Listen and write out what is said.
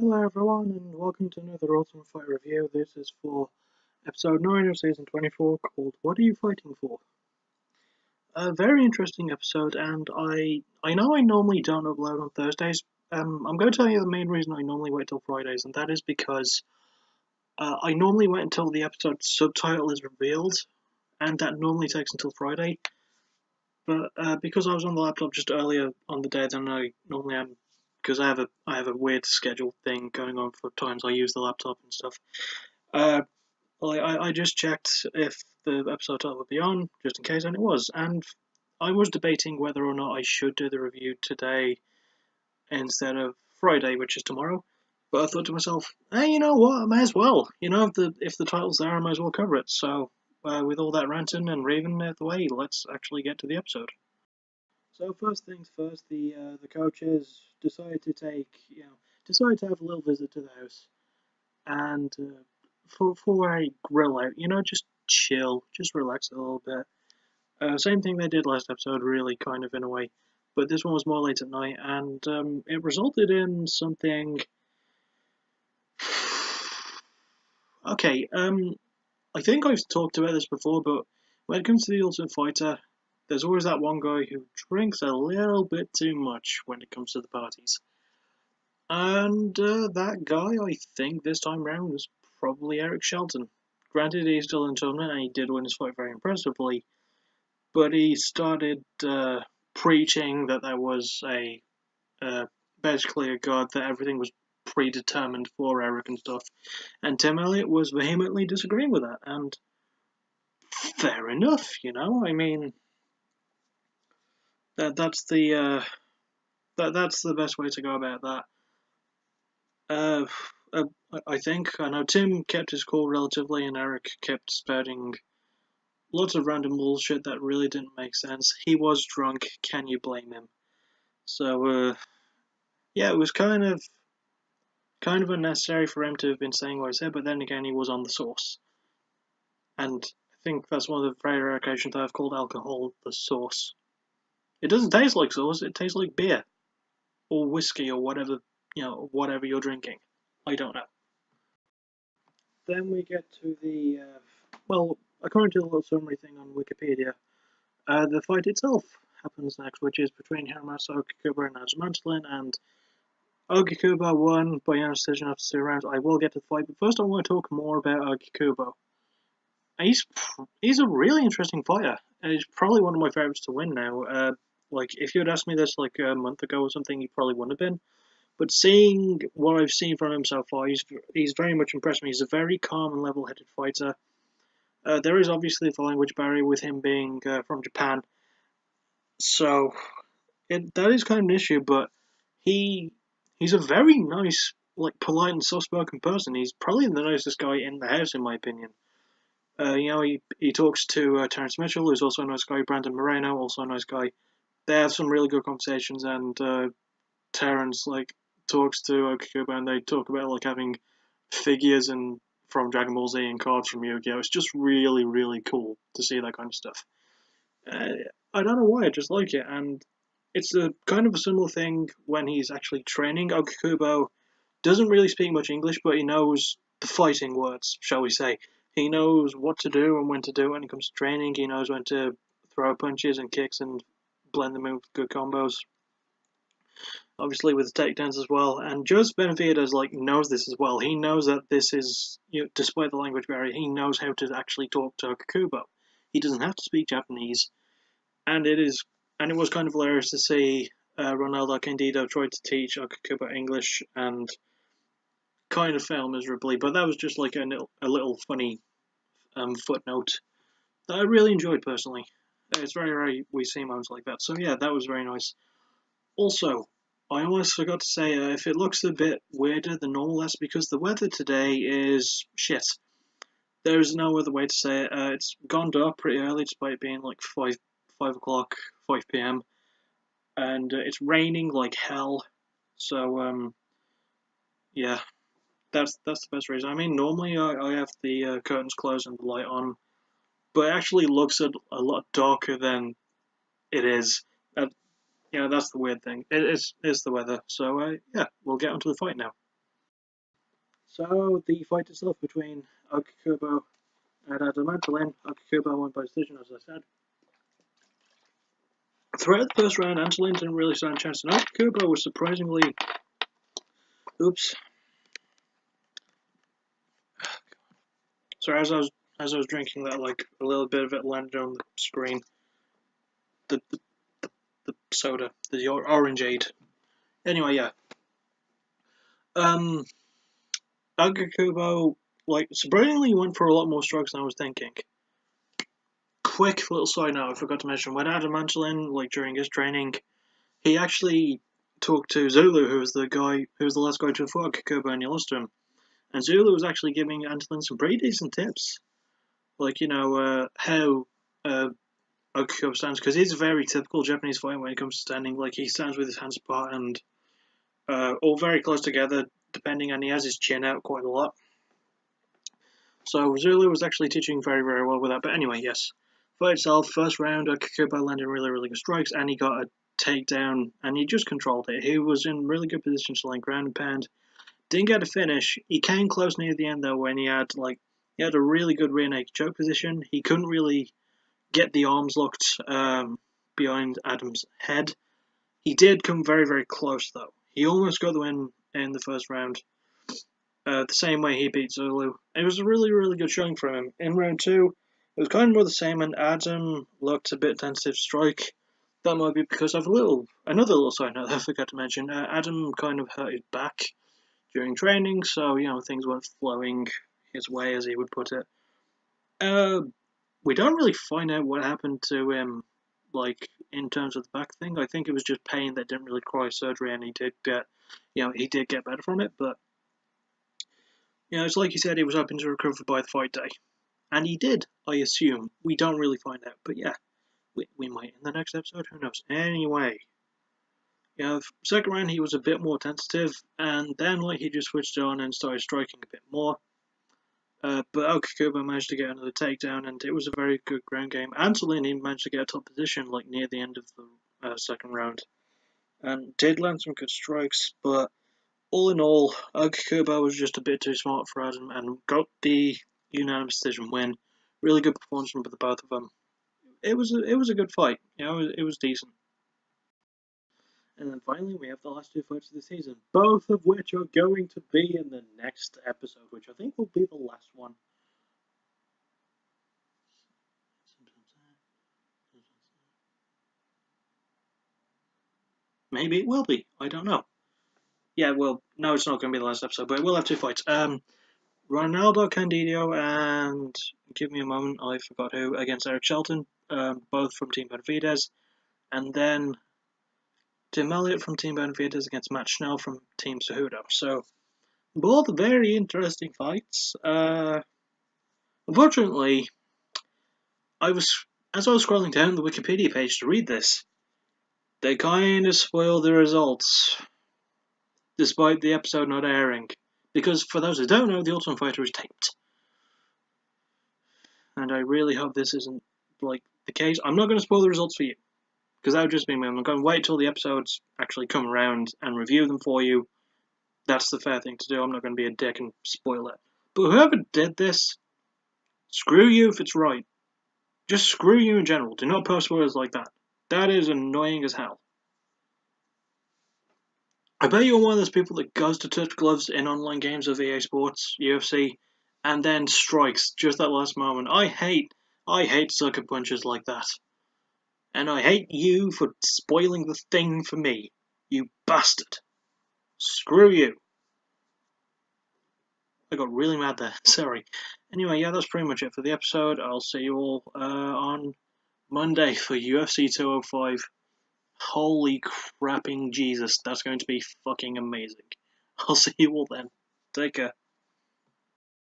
Hello everyone and welcome to another Ultimate Fight review. This is for episode 9 of season 24 called What Are You Fighting For? A very interesting episode, and I know I normally don't upload on Thursdays. I'm going to tell you the main reason I normally wait till Fridays, and that is because I normally wait until the episode subtitle is revealed, and that normally takes until Friday. But because I was on the laptop just earlier on the day than I normally am, because I have a weird schedule thing going on for times I use the laptop and stuff. Uh, I just checked if the episode title would be on, just in case, and it was. And I was debating whether or not I should do the review today instead of Friday, which is tomorrow. But I thought to myself, hey, you know what? I may as well. You know, if the title's there, I might as well cover it. So, with all that ranting and raving out the way, let's actually get to the episode. So first things first, the coaches decided to decided to have a little visit to the house, and for a grill out, just chill, just relax a little bit. Same thing they did last episode, really, kind of in a way, but this one was more late at night, and it resulted in something. Okay, I think I've talked about this before, but when it comes to the Ultimate Fighter, there's always that one guy who drinks a little bit too much when it comes to the parties. And that guy, I think, this time round was probably Eric Shelton. Granted, he's still in tournament and he did win his fight very impressively, but he started preaching that there was basically a god, that everything was predetermined for Eric and stuff. And Tim Elliott was vehemently disagreeing with that, and fair enough, I mean, that's the best way to go about that. Uh, uh, I think I know Tim kept his cool relatively, and Eric kept spouting lots of random bullshit that really didn't make sense. He was drunk. Can you blame him? So yeah, it was kind of unnecessary for him to have been saying what he said. But then again, he was on the sauce, and I think that's one of the very rare occasions I've called alcohol the sauce. It doesn't taste like sauce. It tastes like beer or whiskey or whatever whatever you're drinking. I don't know. Then we get to well, according to the little summary thing on Wikipedia, the fight itself happens next, which is between Hiromasa, Ogikubo, and Antolin, and Ogikubo won by unanimous decision after 2 rounds. I will get to the fight, but first I want to talk more about Ogikubo. He's a really interesting fighter. He's probably one of my favorites to win now. Like if you had asked me this like a month ago or something, he probably wouldn't have been. But seeing what I've seen from him so far, he's very much impressed me. He's a very calm and level-headed fighter. There is obviously the language barrier with him being from Japan, so that is kind of an issue. But he he's a very nice, like polite and soft-spoken person. He's probably the nicest guy in the house, in my opinion. He talks to Terrence Mitchell, who's also a nice guy. Brandon Moreno, also a nice guy. They have some really good conversations, and Terrence talks to Ogikubo, and they talk about like having figures and from Dragon Ball Z and cards from Yu-Gi-Oh! It's just really, really cool to see that kind of stuff. Uh, I don't know why, I just like it, and it's a kind of a similar thing when he's actually training. Ogikubo doesn't really speak much English, but he knows the fighting words, shall we say. He knows what to do and when to do it when it comes to training. He knows when to throw punches and kicks and blend them in with good combos. Obviously with the takedowns as well. And Joseph Benavidez knows this as well. He knows that this is, despite the language barrier, he knows how to actually talk to Ogikubo. He doesn't have to speak Japanese, and it was kind of hilarious to see Ronaldo Candido try to teach Ogikubo English and kind of fail miserably. But that was just like a little funny footnote that I really enjoyed personally. It's very rare we see moments like that. So yeah, that was very nice. Also, I almost forgot to say, if it looks a bit weirder than normal, that's because the weather today is shit. There is no other way to say it. It's gone dark pretty early, despite it being like 5 o'clock, 5 p.m. And it's raining like hell. So, yeah, that's the best reason. I mean, normally I have the curtains closed and the light on, but it actually looks a lot darker than it is. That's the weird thing. It is the weather. So, yeah, we'll get onto the fight now. So the fight itself between Ogikubo and Antolin. Ogikubo won by decision, as I said. Throughout the first round, Antolin didn't really stand a chance, and Ogikubo was surprisingly... Oops. Sorry, as I was drinking that, like, a little bit of it landed on the screen. The soda, the orangeade. Anyway, yeah. Ogikubo, like, surprisingly went for a lot more strokes than I was thinking. Quick little side note, I forgot to mention, when Adam Antolin, like, during his training, he actually talked to Zulu, who was the last guy to fight Ogikubo, and he lost to him. And Zulu was actually giving Antolin some pretty decent tips. Like, how Ogikubo stands, because he's a very typical Japanese fighter when it comes to standing. Like, he stands with his hands apart and all very close together, depending, and he has his chin out quite a lot. So Zulu was actually teaching very, very well with that. But anyway, yes. Fight itself, first round, Ogikubo landed really, really good strikes, and he got a takedown, and he just controlled it. He was in really good position to like ground and pound. Didn't get a finish. He came close near the end though, when he had a really good rear naked choke position. He couldn't really get the arms locked behind Adam's head. He did come very, very close though. He almost got the win in the first round. The same way he beat Zulu. It was a really, really good showing from him. In round 2, it was kind of more the same, and Adam looked a bit tentative to strike. That might be because of another little side note that I forgot to mention. Adam kind of hurt his back during training, so, things weren't flowing his way, as he would put it. We don't really find out what happened to him, like, in terms of the back thing. I think it was just pain that didn't really require surgery, and he did get better from it, but it's like he said, he was hoping to recover by the fight day. And he did, I assume. We don't really find out. But yeah, we might in the next episode. Who knows? Anyway, second round he was a bit more tentative. And then he just switched it on and started striking a bit more. But Ogikubo managed to get another takedown. And it was a very good ground game. Antolin managed to get a top position near the end of the second round. And did land some good strikes. But all in all, Ogikubo was just a bit too smart for Adam and got the unanimous decision win. Really good performance from the both of them. It was a good fight. It was decent. And then finally, we have the last 2 fights of the season, both of which are going to be in the next episode, which I think will be the last one. Maybe it will be. I don't know. Yeah, well, no, it's not going to be the last episode, but we'll have 2 fights. Ronaldo Candido and, give me a moment, I forgot who, against Eric Shelton, both from Team Benavidez. And then Tim Elliott from Team Benavidez against Matt Schnell from Team Cejudo. So, both very interesting fights. Unfortunately, as I was scrolling down the Wikipedia page to read this, they kind of spoiled the results, despite the episode not airing. Because for those who don't know, the Ultimate Fighter is taped. And I really hope this isn't, the case. I'm not going to spoil the results for you, because that would just be me. I'm going to wait till the episodes actually come around and review them for you. That's the fair thing to do. I'm not going to be a dick and spoil it. But whoever did this, screw you if it's right. Just screw you in general. Do not post spoilers like that. That is annoying as hell. I bet you're one of those people that goes to touch gloves in online games of EA Sports, UFC, and then strikes just that last moment. I hate sucker punches like that. And I hate you for spoiling the thing for me. You bastard. Screw you. I got really mad there. Sorry. Anyway, yeah, that's pretty much it for the episode. I'll see you all on Monday for UFC 205. Holy crapping Jesus, that's going to be fucking amazing. I'll see you all then. Take care.